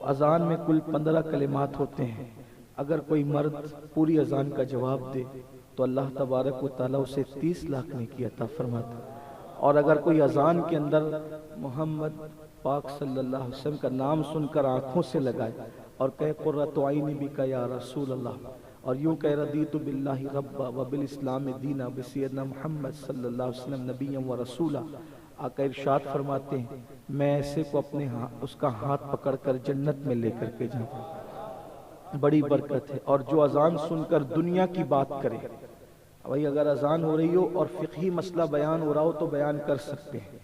اذان میں کل 15 کلمات ہوتے ہیں. اگر کوئی مرد پوری اذان کا جواب دے تو اللہ تبارک و تعالیٰ اسے 30 لاکھ نیکی عطا فرماتا ہے. اور اگر کوئی اذان کے اندر محمد پاک صلی اللہ علیہ وسلم کا نام سن کر آنکھوں سے لگائے اور کہے قرۃ عینی بک یا رسول اللہ، اور یوں کہے رضیت باللہ ربا وبالاسلام دینا بسیدنا محمد صلی اللہ علیہ وسلم نبیا و رسولا، آقا ارشاد فرماتے ہیں میں ایسے کو اپنے اس کا ہاتھ پکڑ کر جنت میں لے کر کے جاؤں. بڑی برکت ہے. اور جو اذان سن کر دنیا کی بات کرے، بھائی اگر اذان ہو رہی ہو اور فقہی مسئلہ بیان ہو رہا ہو تو بیان کر سکتے ہیں،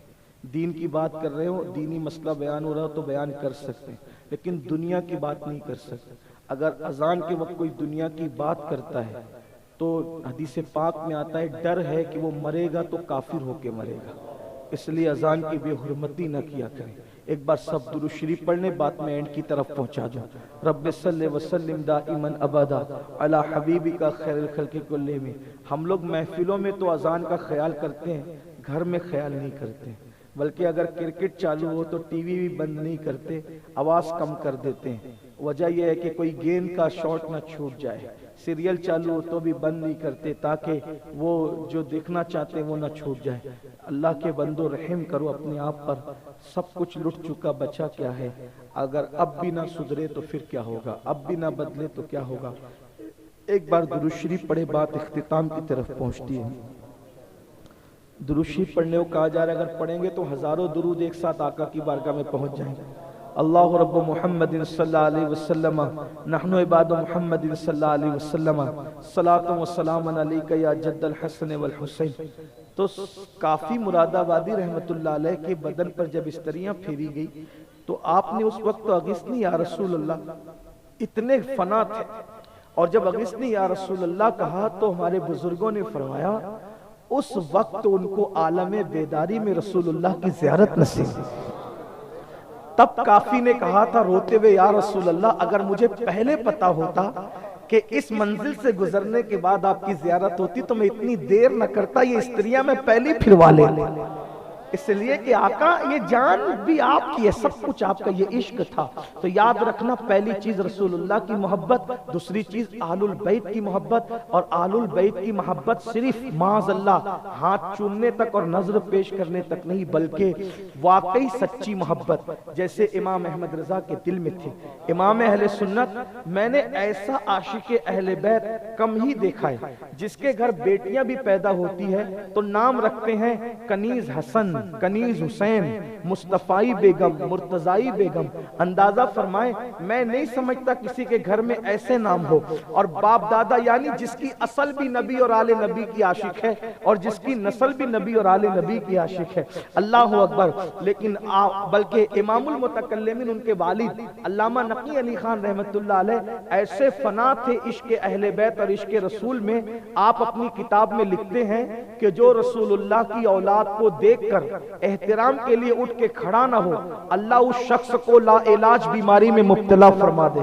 دین کی بات کر رہے ہو، دینی مسئلہ بیان ہو رہا ہو تو بیان کر سکتے ہیں، لیکن دنیا کی بات نہیں کر سکتے. اگر اذان کے وقت کوئی دنیا کی بات کرتا ہے تو حدیث پاک میں آتا ہے ڈر ہے کہ وہ مرے گا تو کافر ہو کے مرے گا، اس لیے اذان کی بے حرمتی نہ کیا کریں. ایک بار سب درود شریف پڑھنے، بات میں اینڈ کی طرف پہنچا جاؤں. رب صلی وسلم دائما ابدا علی حبیبک خیر الخلق کلہم. ہم لوگ محفلوں میں تو اذان کا خیال کرتے ہیں، گھر میں خیال نہیں کرتے، بلکہ اگر کرکٹ چالو ہو تو ٹی وی بھی بند نہیں کرتے، آواز کم کر دیتے ہیں. وجہ یہ ہے کہ کوئی گیند کا شاٹ نہ چھوٹ جائے. سیریل چالو ہو تو بھی بند نہیں کرتے تاکہ وہ جو دیکھنا چاہتے ہیں وہ نہ چھوٹ جائے. اللہ کے بندو رحم کرو اپنے آپ پر. سب کچھ لٹ چکا، بچا کیا ہے؟ اگر اب بھی نہ سدھرے تو پھر کیا ہوگا؟ اب بھی نہ بدلے تو کیا ہوگا؟ ایک بار درود شریف پڑھے، بات اختتام کی طرف پہنچتی ہے. درود شریف پڑھنے کو کہا جا رہا ہے، اگر پڑھیں گے تو ہزاروں درود ایک ساتھ آقا کی بارگاہ میں پہنچ جائیں گے. اللہ رب محمد صلی اللہ علیہ وسلم نحن عباد محمد صلی اللہ علیہ وسلم صلاۃ و سلام علیک یا جد الحسن والحسین. تو کافی مراد آبادی رحمت اللہ علیہ کے بدن پر جب استریاں پھیری گئی تو آپ نے اس وقت اغثنی یا رسول اللہ، اتنے فنا تھے. اور جب اغثنی یا رسول اللہ کہا تو ہمارے بزرگوں نے فرمایا اس وقت ان کو عالم بیداری میں رسول اللہ کی زیارت نصیب. تب کافی نے کہا تھا روتے ہوئے یا رسول اللہ اگر مجھے پہلے پتا ہوتا کہ اس منزل سے گزرنے کے بعد آپ کی زیارت ہوتی تو میں اتنی دیر نہ کرتا، یہ استریاں میں پہلی پھروا لے. اس لیے کہ آقا یہ جان بھی آپ کی ہے، سب کچھ آپ کا، یہ عشق تھا. تو یاد رکھنا پہلی چیز رسول اللہ کی محبت، دوسری چیز آل البیت کی محبت. اور آل البیت کی محبت صرف معاذ اللہ ہاتھ چومنے تک اور نظر پیش کرنے تک نہیں، بلکہ واقعی سچی محبت جیسے امام احمد رضا کے دل میں تھی. امام اہل سنت، میں نے ایسا عاشق اہل بیت کم ہی دیکھا ہے جس کے گھر بیٹیاں بھی پیدا ہوتی ہے تو نام رکھتے ہیں کنیز حسن، کنیز حسین، مصطفی بیگم، مرتضائی بیگم. اندازہ فرمائیں میں نہیں سمجھتا کسی کے گھر میں ایسے نام ہو. اور باپ دادا یعنی جس کی اصل بھی نبی اور آل نبی کی عاشق ہے اور جس کی نسل بھی نبی اور آل نبی کی عاشق ہے. اللہ اکبر. لیکن بلکہ امام المتکلمین ان کے والد علامہ نقی علی خان رحمت اللہ علیہ ایسے فنا تھے عشق اہل بیت اور عشق رسول میں. آپ اپنی کتاب میں لکھتے ہیں کہ جو رسول اللہ کی اولاد کو دیکھ کر احترام کے لیے اٹھ کے کھڑا نہ ہو، اللہ اس شخص کو لا علاج بیماری میں مبتلا فرما دے.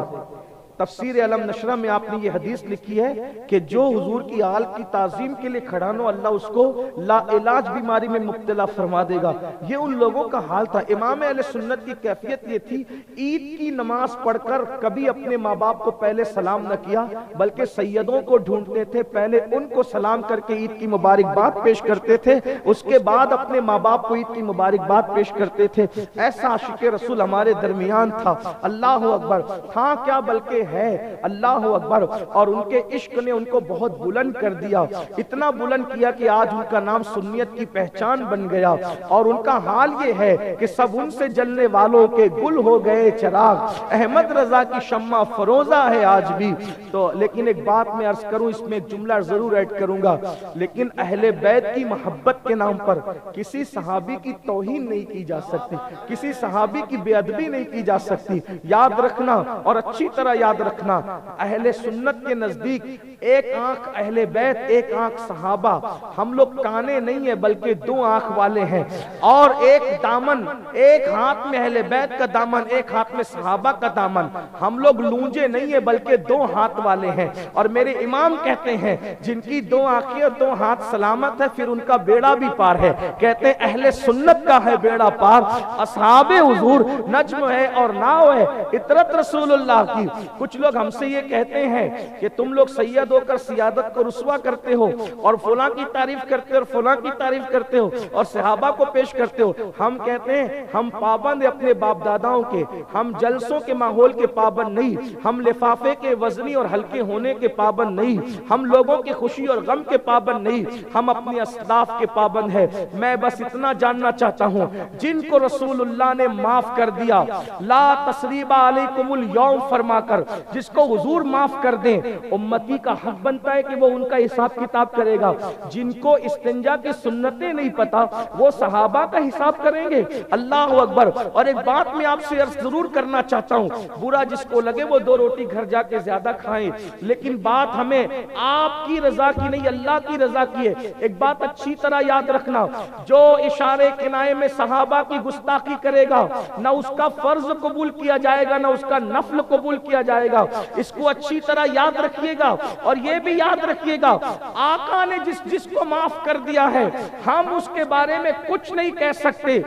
تفسیر علم نشرہ میں آپ نے یہ حدیث لکھی ہے کہ جو حضور کی آل کی تعظیم کے لیے کھڑا نہ ہو اللہ اس کو لا علاج بیماری میں مبتلا فرما دے گا. یہ ان لوگوں کا حال تھا. امام اہل سنت کی کیفیت یہ تھی عید کی نماز پڑھ کر کبھی اپنے ماں باپ کو پہلے سلام نہ کیا بلکہ سیدوں کو ڈھونڈتے تھے، پہلے ان کو سلام کر کے عید کی مبارکباد پیش کرتے تھے، اس کے بعد اپنے ماں باپ کو عید کی مبارکباد پیش کرتے تھے. ایسا عاشق رسول ہمارے درمیان تھا. اللہ اکبر. تھا کیا بلکہ ہے. اللہ اکبر. اور ان کے عشق نے ان کو بہت بلند کر دیا، اتنا بلند کیا کہ آج ان کا نام سنیت کی پہچان بن گیا. اور ان کا حال یہ ہے کہ سب ان سے جلنے والوں کے گل ہو گئے چراغ. احمد رضا کی شمع فروزہ ہے آج بھی. تو لیکن ایک بات میں عرض کروں، اس میں ایک جملہ ضرور ایڈ کروں گا، لیکن اہل بیت کی محبت کے نام پر کسی صحابی کی توہین نہیں کی جا سکتی، کسی صحابی کی بے ادبی نہیں کی جا سکتی. یاد رکھنا اور اچھی طرح یاد یاد رکھنا، اہل سنت کے نزدیک ایک آنکھ اہل بیت، ایک آنکھ صحابہ، ہم لوگ کانے نہیں ہیں بلکہ دو آنکھ والے ہیں، اور ایک دامن، ایک ہاتھ میں اہل بیت کا دامن، ایک ہاتھ میں صحابہ کا دامن، ہم لوگ لونجے نہیں ہیں بلکہ دو ہاتھ والے ہیں۔ اور میرے امام کہتے ہیں جن کی دو آنکھیں اور دو ہاتھ سلامت ہے پھر ان کا بیڑا بھی پار ہے، کہتے ہیں اہل سنت کا ہے بیڑا پار، اصحاب حضور نجم ہے اور ناؤ ہے، اطرت رسول اللہ کی۔ کچھ لوگ ہم سے یہ کہتے ہیں کہ تم لوگ سید ہو کر سیادت کو رسوا کرتے ہو اور فلاں کی تعریف کرتے ہو اور فلاں کی تعریف کرتے ہو اور صحابہ کو پیش کرتے ہو۔ ہم کہتے ہیں ہم پابند اپنے باپ داداؤں کے، ہم جلسوں کے ماحول کے پابند نہیں، ہم لفافے کے وزنی اور ہلکے ہونے کے پابند نہیں، ہم لوگوں کی خوشی اور غم کے پابند نہیں، ہم اپنے اسلاف کے پابند ہیں۔ میں بس اتنا جاننا چاہتا ہوں جن کو رسول اللہ نے معاف کر دیا، لا تسریب علیکم اليوم فرما کر، جس کو حضور معاف کر دیں، امتی کا حق بنتا ہے کہ وہ ان کا حساب کتاب کرے گا۔ جن کو استنجا کی سنتیں نہیں پتا وہ صحابہ کا حساب کریں گے۔ اللہ اکبر۔ اور ایک بات میں آپ سے عرض ضرور کرنا چاہتا ہوں، برا جس کو لگے وہ دو روٹی گھر جا کے زیادہ کھائیں، لیکن بات ہمیں آپ کی رضا کی نہیں اللہ کی رضا کی ہے۔ ایک بات اچھی طرح یاد رکھنا، جو اشارے کنائے میں صحابہ کی گستاخی کرے گا نہ اس کا فرض قبول کیا جائے گا نہ اس کا نفل قبول کیا جائے گا، اس کو اچھی طرح یاد رکھیے گا۔ اور یہ بھی یاد رکھیے گا آقا نے جس کو معاف کر دیا ہے ہم اس کے بارے میں کچھ نہیں کہہ سکتے۔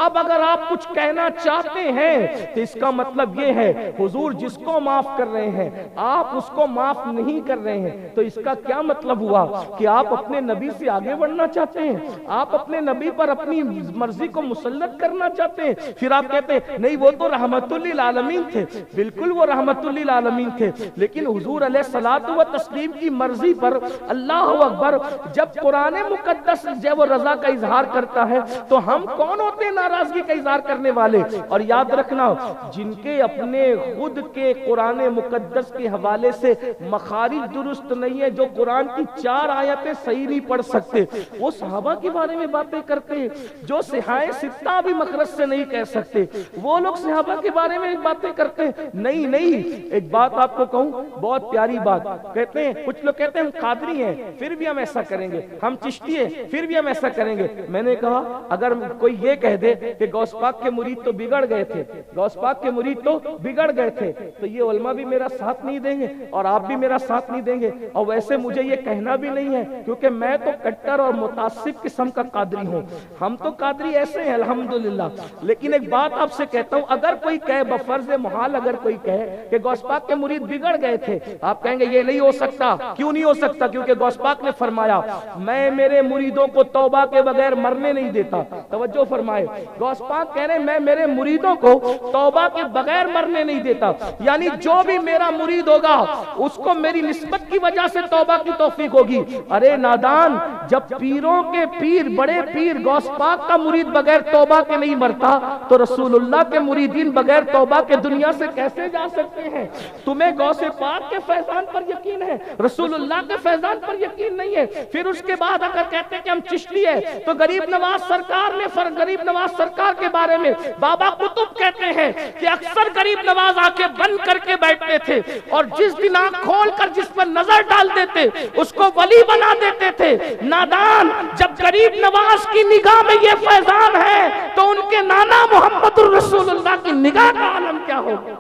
اب اگر آپ کچھ کہنا چاہتے ہیں تو اس کا مطلب یہ ہے حضور جس کو معاف کر رہے ہیں آپ اس کو معاف نہیں کر رہے ہیں، تو اس کا کیا مطلب ہوا کہ آپ اپنے نبی سے آگے بڑھنا چاہتے ہیں، آپ اپنے نبی پر اپنی مرضی کو مسلط کرنا چاہتے ہیں۔ پھر آپ کہتے ہیں نہیں وہ تو رحمت للعالمین تھے، بالکل وہ رحمت للعالمین تھے، لیکن حضور علیہ الصلوۃ والتسلیم کی مرضی پر اللہ اکبر جب قرآن مقدس جب وہ رضا کا اظہار کرتا ہے تو ہم کون ہوتے ہیں ناراضگی کا اظہار کرنے والے؟ اور یاد رکھنا جن کے اپنے خود کے قرآن مقدس کے حوالے سے مخارج درست نہیں ہے، جو قرآن کی 4 آیتیں صحیح نہیں پڑھ سکتے، وہ صحابہ کے بارے میں باتیں کرتے ہیں۔ جو صحائے ستہ بھی مخرج سے نہیں کہہ سکتے وہ لوگ صحابہ کے بارے میں باتیں کرتے ہیں۔ نہیں، ایک بات آپ کو کہوں بہت پیاری بات، کہتے ہیں کچھ لوگ کہتے ہیں ہم قادری ہیں پھر بھی ہم ایسا کریں گے، ہم چشتی ہیں پھر بھی ہم ایسا کریں گے۔ میں نے کہا اگر کوئی یہ کہہ دے کہ غوث پاک کے مرید تو بگڑ گئے تھے، غوث پاک کے مرید تو بگڑ گئے تھے، تو یہ علماء بھی میرا ساتھ نہیں دیں گے اور آپ بھی میرا ساتھ نہیں دیں گے۔ اور ویسے مجھے یہ کہنا بھی نہیں ہے کیونکہ میں تو کٹر اور متعصب قسم کا قادری ہوں، ہم تو قادری ایسے ہیں الحمدللہ۔ لیکن ایک بات آپ سے کہتا ہوں، اگر کوئی کہے بفرض محال اگر کوئی کہے کہ غوث پاک کے مرید بگڑ گئے تھے، آپ کہیں گے یہ نہیں ہو سکتا۔ کیوں نہیں ہو سکتا؟ کیونکہ غوث پاک نے فرمایا میں میرے مریدوں کو توبہ کے بغیر مرنے نہیں دیتا۔ توجہ فرمائے، غوث پاک کہہ رہے ہیں میں میرے مریدوں کو توبہ کے بغیر مرنے نہیں دیتا، یعنی جو بھی میرا مرید ہوگا اس کو میری نسبت کی وجہ سے توبہ کی توفیق ہوگی۔ ارے نادان، جب پیروں کے پیر بڑے پیر غوث پاک کا مرید بغیر توبہ کے نہیں مرتا تو رسول اللہ کے مریدین بغیر توبہ کے دنیا سے کیسے جا سکتے ہیں؟ تمہیں غوث پاک کے فیضان پر یقین ہے، رسول اللہ کے فیضان پر یقین نہیں ہے۔ پھر اس کے بعد اگر کہتے ہیں کہ ہم چشتی ہیں تو غریب نواز سرکار نے غریب نواز سرکار کے بارے میں بابا قطب کہتے ہیں کہ اکثر غریب نواز آنکھیں بند کر کے بیٹھتے تھے اور جس دن آنکھ کھول کر جس پر نظر ڈال دیتے اس کو ولی بنا دیتے تھے۔ نادان، جب غریب نواز کی نگاہ میں یہ فیضان ہے تو ان کے نانا محمد الرسول اللہ کی نگاہ کا عالم کیا ہوگا؟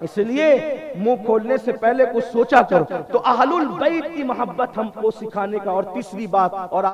اس لیے منہ کھولنے سے پہلے کچھ سوچا کرو۔ تو اہل البیت کی محبت ہم کو سکھانے کا اور تیسری بات اور